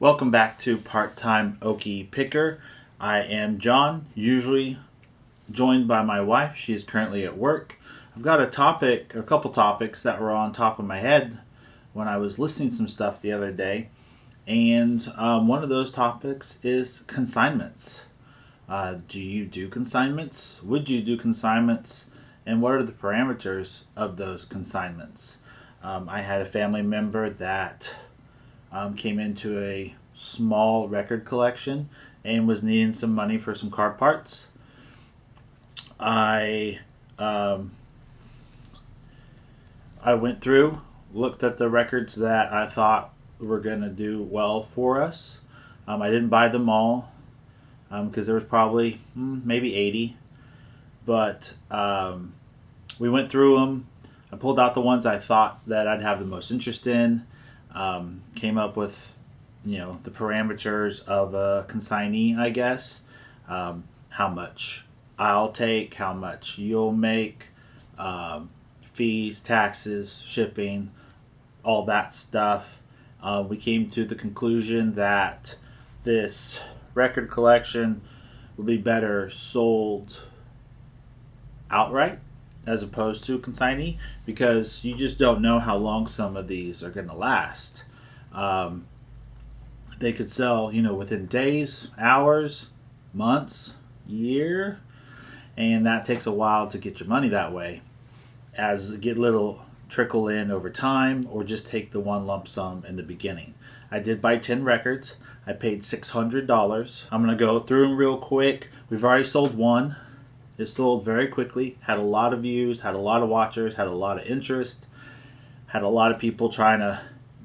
Welcome back to Part-Time Okie Picker. I am John, usually joined by my wife. She is currently at work. I've got a couple topics that were on top of my head when I was listening to some stuff the other day. And one of those topics is consignments. Do you do consignments? Would you do consignments? And what are the parameters of those consignments? I had a family member that came into a small record collection and was needing some money for some car parts. I went through, looked at the records that I thought were going to do well for us. I didn't buy them all because there was probably maybe 80, but we went through them. I pulled out the ones I thought that I'd have the most interest in. Came up with, the parameters of a consignee, I guess. How much I'll take, how much you'll make, fees, taxes, shipping, all that stuff. We came to the conclusion that this record collection would be better sold outright as opposed to consignee, because you just don't know how long some of these are going to last. They could sell, within days, hours, months, year, and that takes a while to get your money that way. As get little trickle in over time, or just take the one lump sum in the beginning. I did buy 10 records. I paid $600. I'm going to go through them real quick. We've already sold one. It sold very quickly, had a lot of views, had a lot of watchers, had a lot of interest, had a lot of people trying to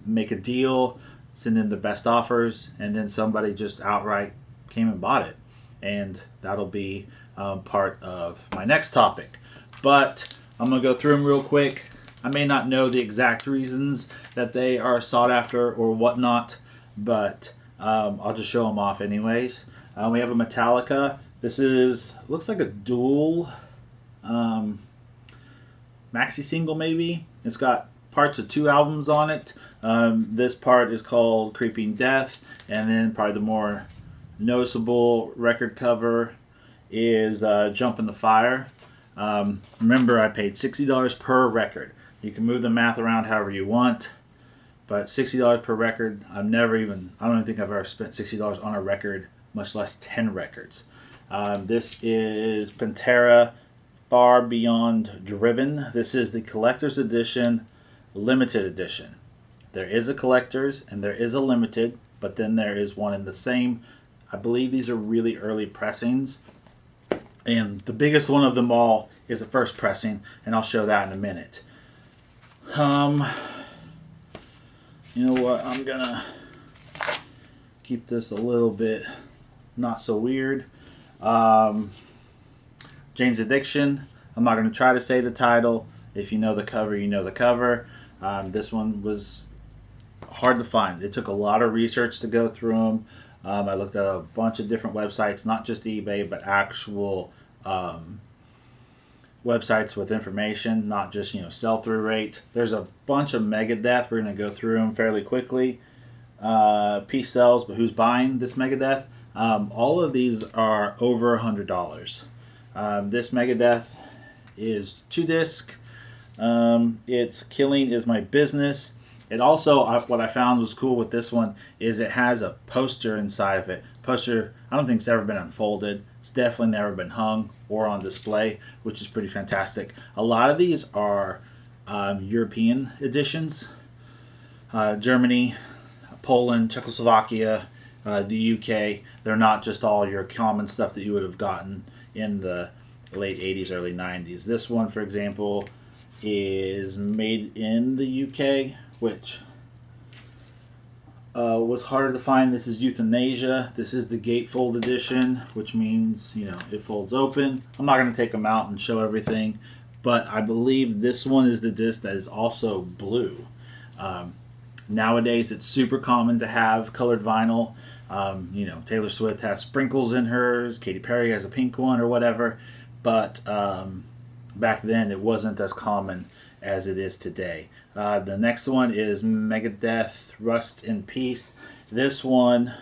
make a deal, send in the best offers, and then somebody just outright came and bought it. And that'll be part of my next topic. But I'm going to go through them real quick. I may not know the exact reasons that they are sought after or whatnot, but I'll just show them off anyways. We have a Metallica. This looks like a dual maxi single maybe. It's got parts of 2 albums on it. This part is called Creeping Death, and then probably the more noticeable record cover is Jump in the Fire. Remember, I paid $60 per record. You can move the math around however you want, but $60 per record, I don't even think I've ever spent $60 on a record, much less 10 records. This is Pantera Far Beyond Driven. This is the collector's edition, limited edition. There is a collector's and there is a limited, but then there is one in the same. I believe these are really early pressings, and the biggest one of them all is the first pressing, and I'll show that in a minute. You know what? I'm gonna keep this a little bit not so weird. Jane's Addiction. I'm not going to try to say the title. If you know the cover, you know the cover. This one was hard to find. It took a lot of research to go through them. I looked at a bunch of different websites, not just eBay, but actual websites with information, not just sell-through rate. There's a bunch of Megadeth. We're going to go through them fairly quickly. Peace sells, but who's buying this Megadeth? All of these are over $100. This Megadeth is 2-disc. It's Killing Is My Business. It also, what I found was cool with this one is it has a poster inside of it. Poster, I don't think it's ever been unfolded. It's definitely never been hung or on display, which is pretty fantastic. A lot of these are European editions. Germany, Poland, Czechoslovakia, the UK. They're not just all your common stuff that you would have gotten in the late 80s, early 90s. This one, for example, is made in the UK, which was harder to find. This is Euthanasia. This is the gatefold edition, which means, it folds open. I'm not going to take them out and show everything, but I believe this one is the disc that is also blue. Nowadays, it's super common to have colored vinyl. Taylor Swift has sprinkles in hers. Katy Perry has a pink one or whatever. But back then, it wasn't as common as it is today. The next one is Megadeth Rust in Peace. This one,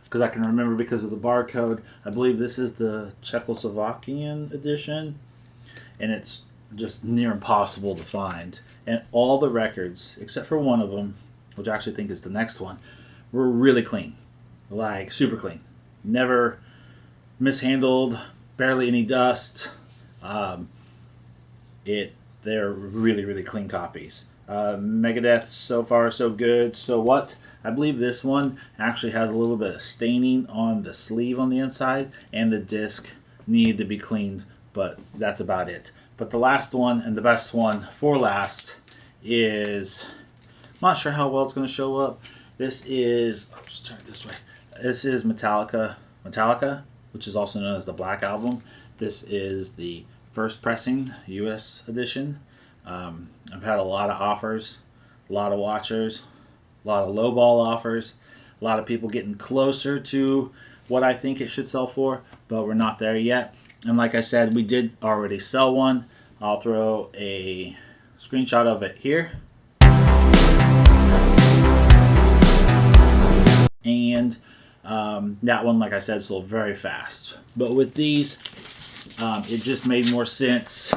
because I can remember because of the barcode, I believe this is the Czechoslovakian edition, and it's just near impossible to find. And all the records, except for one of them, which I actually think is the next one, were really clean, like super clean. Never mishandled, barely any dust. They're really, really clean copies. Megadeth, so far so good. So what? I believe this one actually has a little bit of staining on the sleeve on the inside, and the disc needed to be cleaned, but that's about it. But the last one, and the best one for last, is, I'm not sure how well it's going to show up. This is, I'll just turn it this way. This is Metallica, which is also known as the Black Album. This is the first pressing US edition. I've had a lot of offers, a lot of watchers, a lot of lowball offers, a lot of people getting closer to what I think it should sell for, but we're not there yet. And like I said, we did already sell one. I'll throw a screenshot of it here. And that one, like I said, sold very fast. But with these, it just made more sense.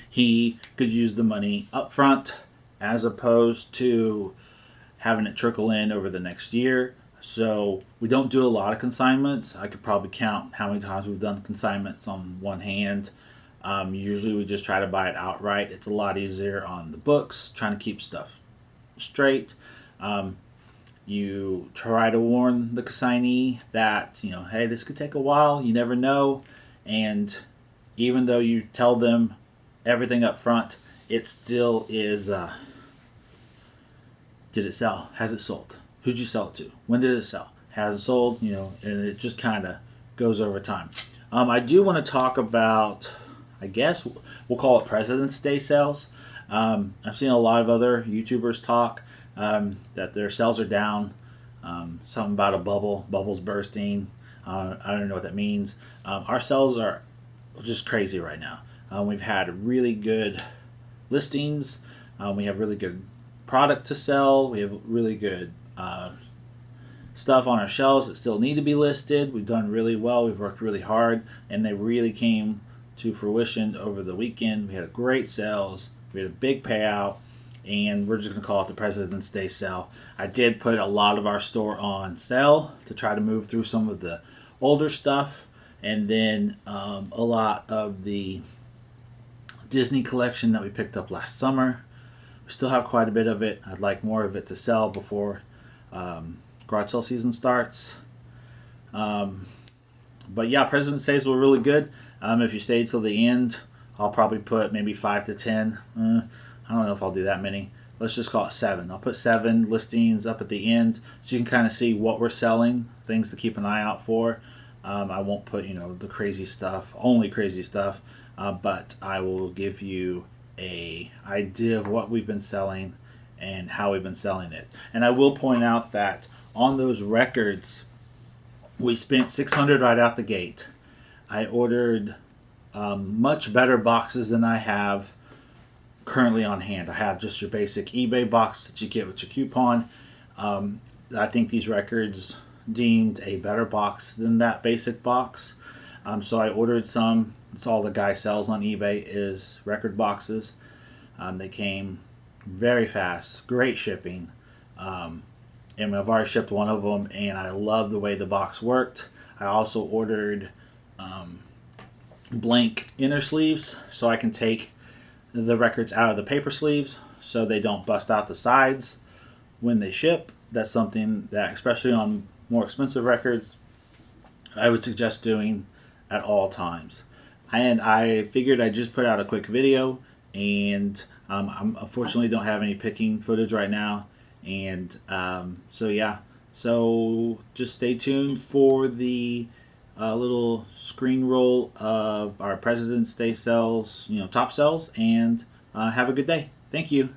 He could use the money up front as opposed to having it trickle in over the next year. So we don't do a lot of consignments. I could probably count how many times we've done consignments on one hand. Usually we just try to buy it outright. It's a lot easier on the books, trying to keep stuff straight. You try to warn the consignee that, hey, this could take a while. You never know. And even though you tell them everything up front, it still is, did it sell? Has it sold? Who'd you sell it to? When did it sell? Has it sold? And it just kind of goes over time. I do want to talk about, I guess we'll call it President's Day sales. I've seen a lot of other YouTubers talk that their sales are down. Something about a bubbles bursting. I don't know what that means. Our sales are just crazy right now. We've had really good listings. We have really good product to sell. We have really good stuff on our shelves that still need to be listed. We've done really well. We've worked really hard, and they really came to fruition over the weekend. We had great sales. We had a big payout, and we're just going to call it the President's Day sale. I did put a lot of our store on sale to try to move through some of the older stuff, and then a lot of the Disney collection that we picked up last summer. We still have quite a bit of it. I'd like more of it to sell before garage sale season starts. But yeah, President's Days were really good. If you stayed till the end, I'll probably put maybe 5 to 10. I don't know if I'll do that many. Let's just call it 7. I'll put 7 listings up at the end so you can kind of see what we're selling, things to keep an eye out for. I won't put, the crazy stuff, only crazy stuff, but I will give you a idea of what we've been selling and how we've been selling it. And I will point out that on those records, we spent $600 right out the gate. I ordered much better boxes than I have currently on hand. I have just your basic eBay box that you get with your coupon. I think these records deemed a better box than that basic box. So I ordered some. It's all the guy sells on eBay is record boxes. They came very fast, great shipping. And I've already shipped one of them, and I love the way the box worked. I also ordered blank inner sleeves so I can take the records out of the paper sleeves so they don't bust out the sides when they ship. That's something that, especially on more expensive records, I would suggest doing at all times. And I figured I'd just put out a quick video, and I unfortunately don't have any picking footage right now. And so just stay tuned for the little screen roll of our President's Day sales, top sales, and have a good day. Thank you.